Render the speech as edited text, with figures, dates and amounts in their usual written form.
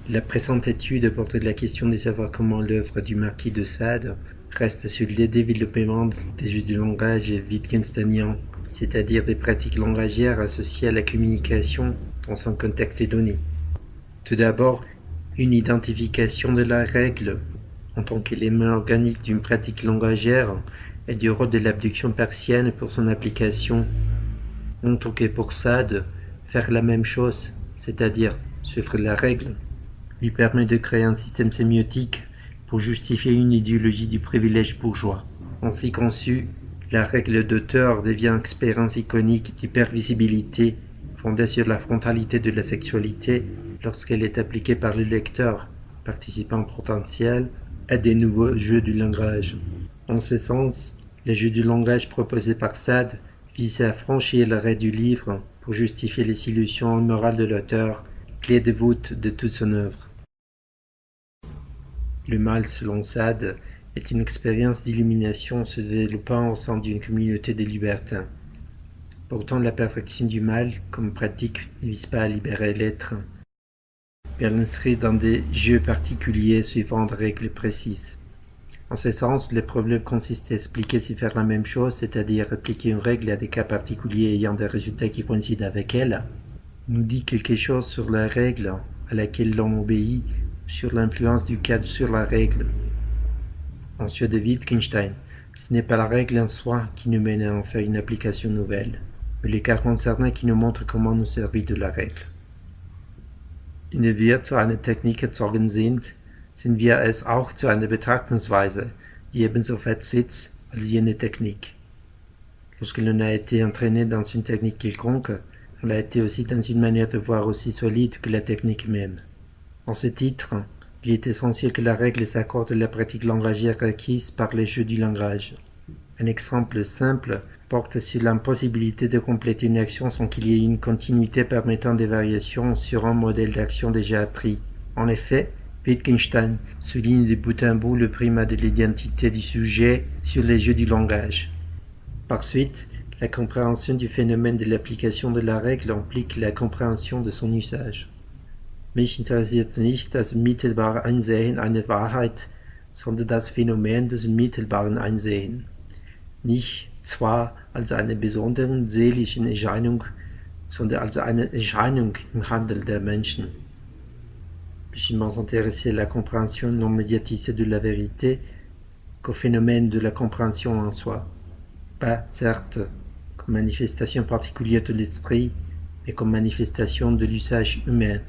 La présente étude aborde la question de savoir comment l'œuvre du marquis de Sade reste sur le développement des jeux de langage wittgensteiniens, c'est-à-dire des pratiques langagières associées à la communication dans un contexte donné. Tout d'abord, une identification de la règle en tant qu'élément organique d'une pratique langagière et du rôle de l'abduction persienne pour son application. En tant que pour Sade, faire la même chose, c'est-à-dire suivre la règle, lui permet de créer un système sémiotique pour justifier une idéologie du privilège bourgeois. Ainsi conçue, la règle d'auteur devient expérience iconique d'hypervisibilité fondée sur la frontalité de la sexualité lorsqu'elle est appliquée par le lecteur, participant potentiel, à des nouveaux jeux du langage. En ce sens, les jeux du langage proposés par Sade visaient à franchir l'arrêt du livre pour justifier les solutions morales de l'auteur, clé de voûte de toute son œuvre. Le mal, selon Sade, est une expérience d'illumination se développant au sein d'une communauté de libertins. Pourtant, la perfection du mal, comme pratique, ne vise pas à libérer l'être, mais à l'inscrire dans des jeux particuliers suivant des règles précises. En ce sens, le problème consiste à expliquer si faire la même chose, c'est-à-dire appliquer une règle à des cas particuliers ayant des résultats qui coïncident avec elle, nous dit quelque chose sur la règle à laquelle l'on obéit, sur l'influence du cadre sur la règle. En ceux de Wittgenstein, ce n'est pas la règle en soi qui nous mène à en faire une application nouvelle, mais les cas concernés qui nous montrent comment nous servir de la règle. Indem wir zu einer Technik erzogen sind wir es auch zu einer Betrachtungsweise, die ebenso weit sitzt als jene Technik. Lorsque l'on a été entraîné dans une technique quelconque, on l'a été aussi dans une manière de voir aussi solide que la technique même. En ce titre, il est essentiel que la règle s'accorde à la pratique langagière acquise par les jeux du langage. Un exemple simple porte sur l'impossibilité de compléter une action sans qu'il y ait une continuité permettant des variations sur un modèle d'action déjà appris. En effet, Wittgenstein souligne de bout en bout le primat de l'identité du sujet sur les jeux du langage. Par suite, la compréhension du phénomène de l'application de la règle implique la compréhension de son usage. Mich interessiert nicht das mittelbare Einsehen einer Wahrheit, sondern das Phänomen des mittelbaren Einsehen. Nicht zwar als eine besondere seelische Erscheinung, sondern als eine Erscheinung im Handel der Menschen. Je suis moins intéressé à la compréhension non médiatisée de la vérité qu'au phénomène de la compréhension en soi. Pas, certes, comme manifestation particulière de l'esprit, mais comme manifestation de l'usage humain.